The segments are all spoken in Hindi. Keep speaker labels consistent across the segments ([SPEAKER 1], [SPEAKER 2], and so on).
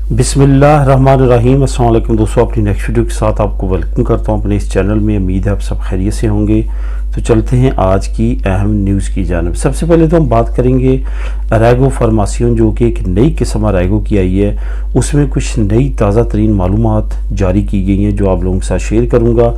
[SPEAKER 1] बिस्मिल्लाहिर्रहमानिर्रहीम। अस्सलाम वालेकुम दोस्तों, अपनी नेक्स्ट वीडियो के साथ आपको वेलकम करता हूं अपने इस चैनल में। उम्मीद है आप सब खैरियत से होंगे। तो चलते हैं आज की अहम न्यूज़ की जानिब। सबसे पहले तो हम बात करेंगे अरैगो फार्मासियों, जो कि एक नई किस्म अरैगो की आई है। उसमें कुछ नई ताज़ा तरीन मालूमात जारी की गई हैं जो आप लोगों के साथ शेयर करूँगा।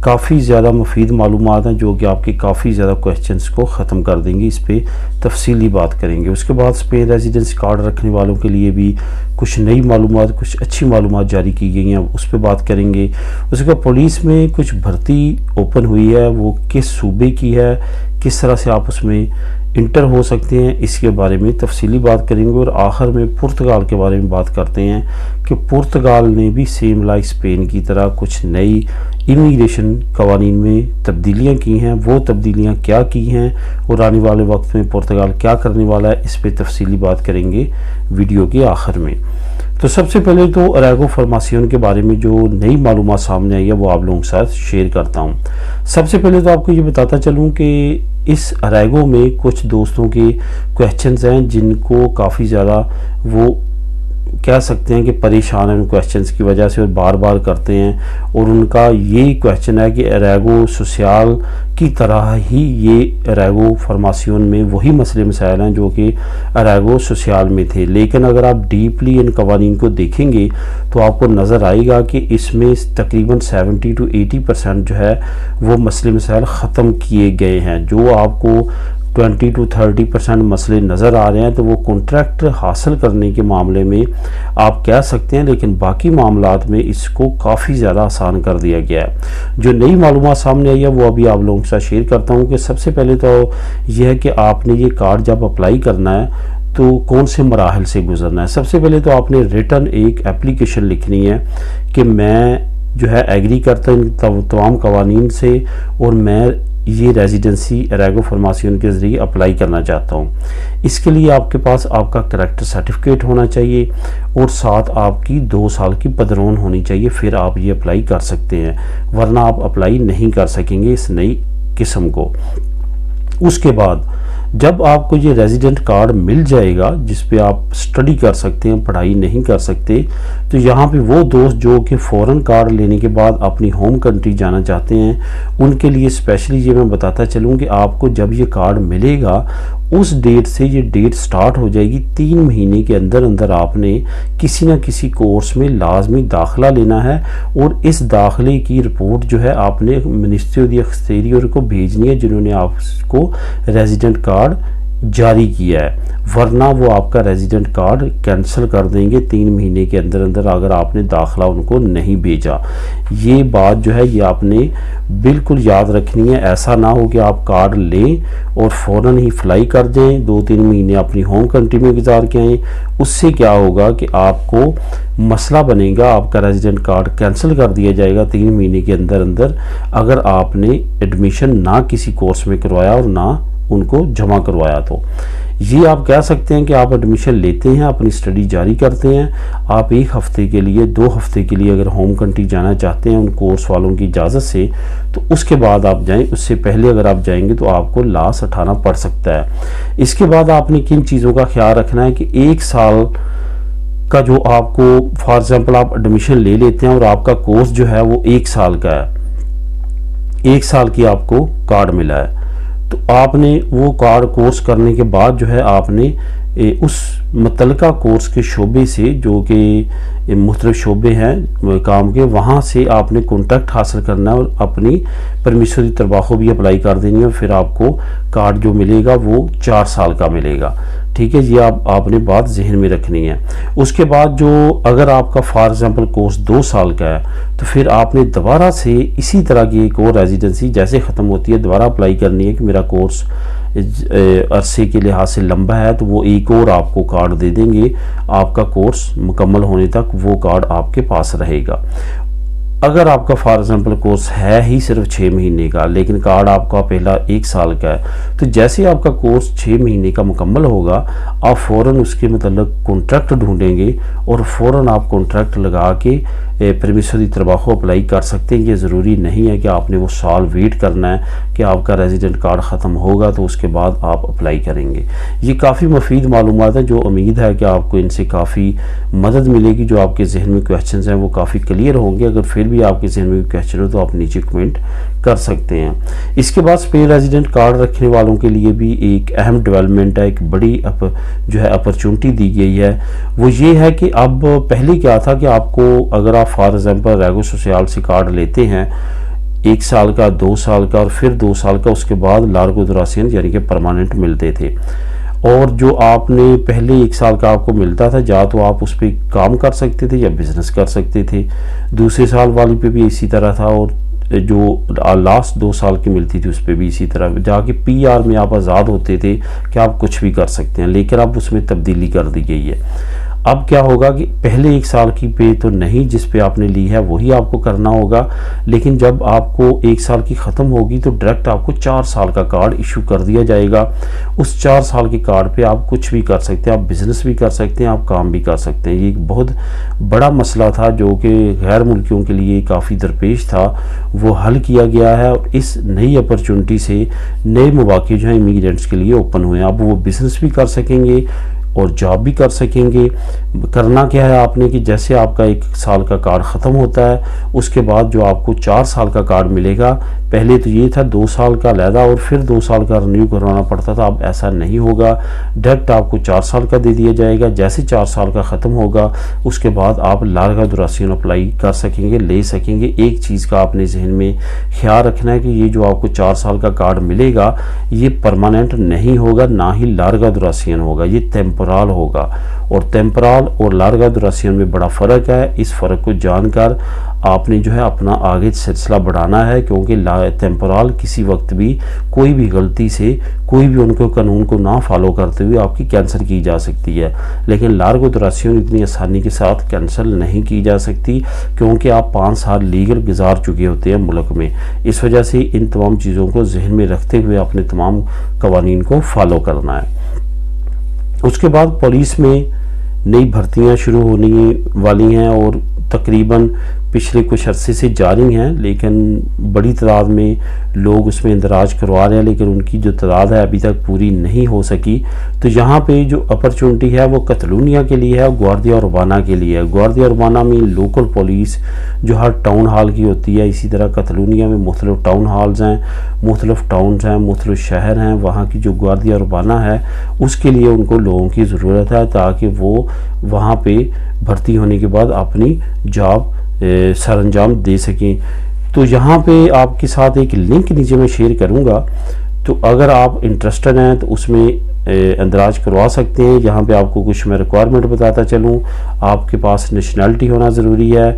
[SPEAKER 1] काफ़ी ज़्यादा मुफीद मालूमात हैं जो कि आपके काफ़ी ज़्यादा क्वेश्चंस को ख़त्म कर देंगे। इस पर तफसीली बात करेंगे। उसके बाद स्पेन रेजिडेंस कार्ड रखने वालों के लिए भी कुछ नई मालूमात, कुछ अच्छी मालूमात जारी की गई हैं, उस पर बात करेंगे। उसके बाद पुलिस में कुछ भर्ती ओपन हुई है, वो किस सूबे की है, किस तरह से आप उसमें इंटर हो सकते हैं, इसके बारे में तफसीली बात करेंगे। और आखिर में पुर्तगाल के बारे में बात करते हैं कि पुर्तगाल ने भी सेम लाइक स्पेन की तरह कुछ नई इमिग्रेशन कवानीन में तब्दीलियां की हैं। वो तब्दीलियां क्या की हैं और आने वाले वक्त में पुर्तगाल क्या करने वाला है, इस पर तफसीली बात करेंगे वीडियो के आखिर में। तो सबसे पहले तो अरैगो फार्मासियों के बारे में जो नई मालूमात सामने आई है वो आप लोगों के साथ शेयर करता हूँ। सबसे पहले तो आपको ये बताता चलूँ कि इस अरैगो में कुछ दोस्तों के क्वेश्चंस हैं जिनको काफ़ी ज़्यादा वो कह सकते हैं कि परेशान हैं उन क्वेश्चंस की वजह से और बार बार करते हैं। और उनका ये क्वेश्चन है कि अरैगो सोशल की तरह ही ये अरैगो फार्मासियों में वही मसले मसाइल हैं जो कि अरैगो सोशल में थे। लेकिन अगर आप डीपली इन कवानीन को देखेंगे तो आपको नज़र आएगा कि इसमें तकरीबन 70 to 80% जो है वो मसले मसाइल ख़त्म किए गए हैं। जो आपको 20 to 30% मसले नज़र आ रहे हैं तो वो कॉन्ट्रैक्ट हासिल करने के मामले में आप कह सकते हैं, लेकिन बाकी मामलात में इसको काफ़ी ज़्यादा आसान कर दिया गया है। जो नई मालूमात सामने आई है वो अभी आप लोगों के साथ शेयर करता हूँ कि सबसे पहले तो यह है कि आपने ये कार्ड जब अप्लाई करना है तो कौन से मराहल से गुजरना है। सबसे पहले तो आपने रिटर्न एक एप्लीकेशन लिखनी है कि मैं जो है एग्री करता हूँ तमाम कवानीन से और मैं ये रेजिडेंसी अरैगो फार्मासियों के ज़रिए अप्लाई करना चाहता हूँ। इसके लिए आपके पास आपका करैक्टर सर्टिफिकेट होना चाहिए और साथ आपकी 2 साल की पदरोन होनी चाहिए, फिर आप ये अप्लाई कर सकते हैं, वरना आप अप्लाई नहीं कर सकेंगे इस नई किस्म को। उसके बाद जब आपको ये रेजिडेंट कार्ड मिल जाएगा जिस पे आप स्टडी कर सकते हैं, पढ़ाई नहीं कर सकते, तो यहाँ पे वो दोस्त जो कि फ़ॉरेन कार्ड लेने के बाद अपनी होम कंट्री जाना चाहते हैं उनके लिए स्पेशली ये मैं बताता चलूँ कि आपको जब ये कार्ड मिलेगा उस डेट से ये डेट स्टार्ट हो जाएगी। 3 महीने के अंदर अंदर आपने किसी न किसी कोर्स में लाजमी दाखिला लेना है और इस दाखिले की रिपोर्ट जो है आपने मिनिस्ट्री ऑफ द एक्सटीरियर को भेजनी है जिन्होंने आपको रेजिडेंट कार्ड जारी किया है, वरना वो आपका रेजिडेंट कार्ड कैंसिल कर देंगे 3 महीने के अंदर अंदर अगर आपने दाखिला उनको नहीं भेजा। ये बात जो है ये आपने बिल्कुल याद रखनी है। ऐसा ना हो कि आप कार्ड लें और फ़ौरन ही फ्लाई कर दें, 2-3 महीने अपनी होम कंट्री में गुजार के आएँ। उससे क्या होगा कि आपको मसला बनेगा, आपका रेजिडेंट कार्ड कैंसिल कर दिया जाएगा 3 महीने के अंदर अंदर अगर आपने एडमिशन ना किसी कोर्स में करवाया और ना उनको जमा करवाया। तो ये आप कह सकते हैं कि आप एडमिशन लेते हैं, अपनी स्टडी जारी करते हैं। आप 1 हफ्ते के लिए 2 हफ्ते के लिए अगर होम कंट्री जाना चाहते हैं उन कोर्स वालों की इजाज़त से तो उसके बाद आप जाएं। उससे पहले अगर आप जाएंगे तो आपको लास्ट 18 पड़ सकता है। इसके बाद आपने किन चीज़ों का ख्याल रखना है कि 1 साल का जो आपको फॉर एग्जाम्पल आप एडमिशन ले लेते हैं और आपका कोर्स जो है वो 1 साल का है, 1 साल की आपको कार्ड मिला है, तो आपने वो कार्ड कोर्स करने के बाद जो है आपने उस मुतलका कोर्स के शोबे से जो कि मुख्तलिफ शोबे हैं काम के, वहाँ से आपने कॉन्टैक्ट हासिल करना है और अपनी परमिशन की तरबाखो भी अप्लाई कर देनी है। फिर आपको कार्ड जो मिलेगा वो 4 साल का मिलेगा। ठीक है, ये आपने बात जहन में रखनी है। उसके बाद जो अगर आपका फॉर एग्जांपल कोर्स 2 साल का है तो फिर आपने दोबारा से इसी तरह की एक और रेजिडेंसी जैसे ख़त्म होती है दोबारा अप्लाई करनी है कि मेरा कोर्स अरसे के लिहाज से लंबा है, तो वो एक और आपको कार्ड दे देंगे। आपका कोर्स मुकम्मल होने तक वो कार्ड आपके पास रहेगा। अगर आपका फॉर एग्जाम्पल कोर्स है ही सिर्फ 6 महीने का लेकिन कार्ड आपका पहला 1 साल का है, तो जैसे आपका कोर्स 6 महीने का मुकम्मल होगा आप फ़ौरन उसके मतलब कॉन्ट्रैक्ट ढूंढेंगे और फ़ौरन आप कॉन्ट्रैक्ट लगा के परमिशन दी तरबाहो अप्लाई कर सकते हैं। ये ज़रूरी नहीं है कि आपने वो साल वेट करना है कि आपका रेजिडेंट कार्ड ख़त्म होगा तो उसके बाद आप अप्लाई करेंगे। ये काफ़ी मुफीद मालूमात है जो उम्मीद है कि आपको इनसे काफ़ी मदद मिलेगी। जो आपके जहन में क्वेश्चंस हैं वो काफ़ी क्लियर होंगे। अगर फिर भी आपके जहन में क्वेश्चन हो तो आप नीचे कमेंट कर सकते हैं। इसके बाद स्पेन रेजिडेंट कार्ड रखने वालों के लिए भी एक अहम डेवलपमेंट है, एक बड़ी जो है अपॉर्चुनिटी दी गई है। वो ये है कि अब पहले क्या था कि आपको अगर आप फॉर एग्जांपल रेगो सोशल से कार्ड लेते हैं 1 साल का, 2 साल का और फिर 2 साल का, उसके बाद लार्गो दुरासियन यानी कि परमानेंट मिलते थे। और जो आपने पहले 1 साल का आपको मिलता था, या तो आप उस पर काम कर सकते थे या बिजनेस कर सकते थे। दूसरे साल वाली पे भी इसी तरह था, और जो लास्ट 2 साल की मिलती थी उस पर भी इसी तरह। जाके PR में आप आज़ाद होते थे कि आप कुछ भी कर सकते हैं, लेकिन अब उसमें तब्दीली कर दी गई है। अब क्या होगा कि पहले 1 साल की पे तो नहीं, जिस पे आपने ली है वही आपको करना होगा, लेकिन जब आपको 1 साल की ख़त्म होगी तो डायरेक्ट आपको 4 साल का कार्ड इशू कर दिया जाएगा। उस 4 साल के कार्ड पे आप कुछ भी कर सकते हैं, आप बिज़नेस भी कर सकते हैं, आप काम भी कर सकते हैं। ये एक बहुत बड़ा मसला था जो कि गैर मुल्कियों के लिए काफ़ी दरपेश था, वो हल किया गया है। और इस नई अपॉर्चुनिटी से नए मौके जो हैं इमिग्रेंट्स के लिए ओपन हुए हैं। अब वो बिज़नेस भी कर सकेंगे और जॉब भी कर सकेंगे। करना क्या है आपने कि जैसे आपका 1 साल का कार्ड ख़त्म होता है उसके बाद जो आपको 4 साल का कार्ड मिलेगा, पहले तो ये था 2 साल का अलहदा और फिर 2 साल का रिन्यू करवाना पड़ता था, अब ऐसा नहीं होगा। डायरेक्ट आपको 4 साल का दे दिया जाएगा। जैसे 4 साल का ख़त्म होगा उसके बाद आप लार्गा दुरासियन अप्लाई कर सकेंगे, ले सकेंगे। एक चीज़ का आपने जहन में ख्याल रखना है कि ये जो आपको 4 साल का कार्ड मिलेगा ये परमानेंट नहीं होगा, ना ही लार्गा दुरासियन होगा, ये टेम्पोरल होगा। और टेम्पोरल और लार्गा दुरासियन में बड़ा फ़र्क है। इस फ़र्क को जानकर आपने जो है अपना आगे सिलसिला बढ़ाना है, क्योंकि टेम्पोरल किसी वक्त भी कोई भी गलती से कोई भी उनको कानून को ना फॉलो करते हुए आपकी कैंसिल की जा सकती है, लेकिन लार्गो दुरासियन इतनी आसानी के साथ कैंसिल नहीं की जा सकती, क्योंकि आप 5 साल लीगल गुजार चुके होते हैं मुल्क में। इस वजह से इन तमाम चीज़ों को जहन में रखते हुए अपने तमाम कवानीन को फॉलो करना है। उसके बाद पुलिस में नई भर्तियां शुरू होने वाली हैं और तकरीबन पिछले कुछ अरसे से जारी हैं, लेकिन बड़ी तादाद में लोग उसमें इंदराज करवा रहे हैं, लेकिन उनकी जो तादाद है अभी तक पूरी नहीं हो सकी। तो यहाँ पे जो अपॉर्चुनिटी है वो कतलूनिया के लिए है, ग्वार्दिया उर्बाना के लिए है। ग्वार्दिया उर्बाना में लोकल पुलिस जो हर टाउन हॉल की होती है, इसी तरह कतलूनिया में मुख्तलिफ टाउन हॉल्स हैं, मुख्तलिफ टाउन्स हैं, मुख्तलिफ शहर हैं। वहाँ की जो ग्वार्दिया उर्बाना है उसके लिए उनको लोगों की ज़रूरत है, ताकि वो वहाँ पे भर्ती होने के बाद अपनी जॉब सरंजाम दे सकें। तो यहाँ पे आपके साथ एक लिंक नीचे मैं शेयर करूँगा, तो अगर आप इंटरेस्टेड हैं तो उसमें अंदराज करवा सकते हैं। यहाँ पे आपको कुछ मैं रिक्वायरमेंट बताता चलूँ। आपके पास नेशनैलिटी होना ज़रूरी है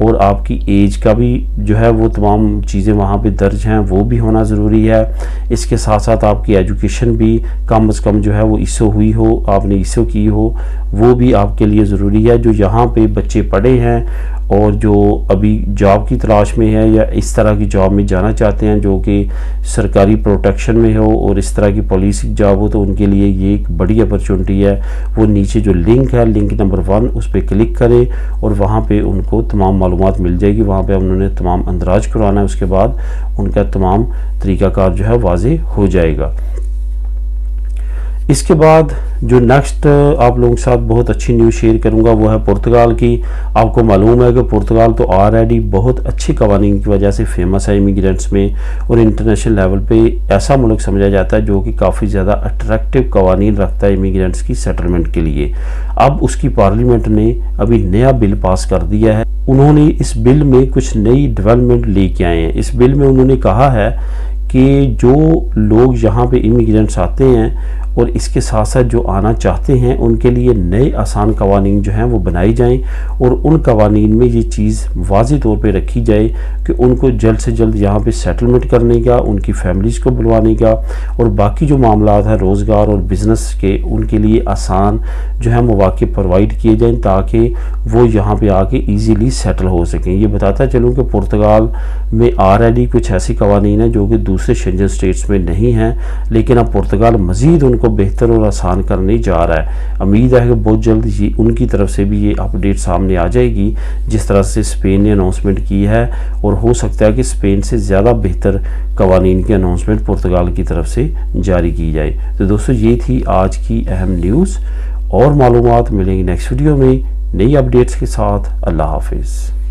[SPEAKER 1] और आपकी एज का भी जो है वो तमाम चीज़ें वहाँ पे दर्ज हैं वो भी होना ज़रूरी है। इसके साथ साथ आपकी एजुकेशन भी कम से कम जो है वो ISO हुई हो, आपने ISO की हो, वो भी आपके लिए ज़रूरी है। जो यहाँ पे बच्चे पढ़े हैं और जो अभी जॉब की तलाश में है या इस तरह की जॉब में जाना चाहते हैं जो कि सरकारी प्रोटेक्शन में हो और इस तरह की पॉलिसी जॉब हो, तो उनके लिए ये एक बड़ी अपॉर्चुनिटी है। वो नीचे जो लिंक है, लिंक नंबर 1, उस पर क्लिक करें और वहाँ पे उनको तमाम मालूमात मिल जाएगी। वहाँ पे उन्होंने तमाम अंदराज करवाना है, उसके बाद उनका तमाम तरीक़ाकार जो है वाज़ेह हो जाएगा। इसके बाद जो नेक्स्ट आप लोगों के साथ बहुत अच्छी न्यूज़ शेयर करूंगा वो है पुर्तगाल की। आपको मालूम है कि पुर्तगाल तो ऑलरेडी बहुत अच्छे कवानीन की वजह से फेमस है इमिग्रेंट्स में, और इंटरनेशनल लेवल पे ऐसा मुल्क समझा जाता है जो कि काफ़ी ज़्यादा अट्रैक्टिव कवानीन रखता है इमिग्रेंट्स की सेटलमेंट के लिए। अब उसकी पार्लियामेंट ने अभी नया बिल पास कर दिया है। उन्होंने इस बिल में कुछ नई डेवलपमेंट लेके आए हैं। इस बिल में उन्होंने कहा है कि जो लोग यहाँ पे इमिग्रेंट्स आते हैं और इसके साथ साथ जो आना चाहते हैं उनके लिए नए आसान कवानीन जो हैं वो बनाई जाएं, और उन कवानीन में ये चीज़ वाज़ेह तौर पे रखी जाए कि उनको जल्द से जल्द यहाँ पे सेटलमेंट करने का, उनकी फैमिलीज़ को बुलवाने का और बाकी जो मामलात है रोज़गार और बिज़नेस के, उनके लिए आसान जो है मौके प्रोवाइड किए जाएँ ताकि वो यहाँ पे आके ईज़िली सेटल हो सकें। ये बताता चलूँ कि पुर्तगाल में ऑलरेडी कुछ ऐसे कवानीन हैं जो कि दूसरे शेंजन स्टेट्स में नहीं हैं, लेकिन अब पुर्तगाल मज़ीद उनको को बेहतर और आसान करने जा रहा है। उम्मीद है कि बहुत जल्द ये उनकी तरफ से भी ये अपडेट सामने आ जाएगी जिस तरह से स्पेन ने अनाउंसमेंट की है, और हो सकता है कि स्पेन से ज़्यादा बेहतर कवानीन की अनाउंसमेंट पुर्तगाल की तरफ से जारी की जाए। तो दोस्तों ये थी आज की अहम न्यूज़, और मालूमात मिलेंगी नेक्स्ट वीडियो में नई अपडेट्स के साथ। अल्लाह हाफिज़।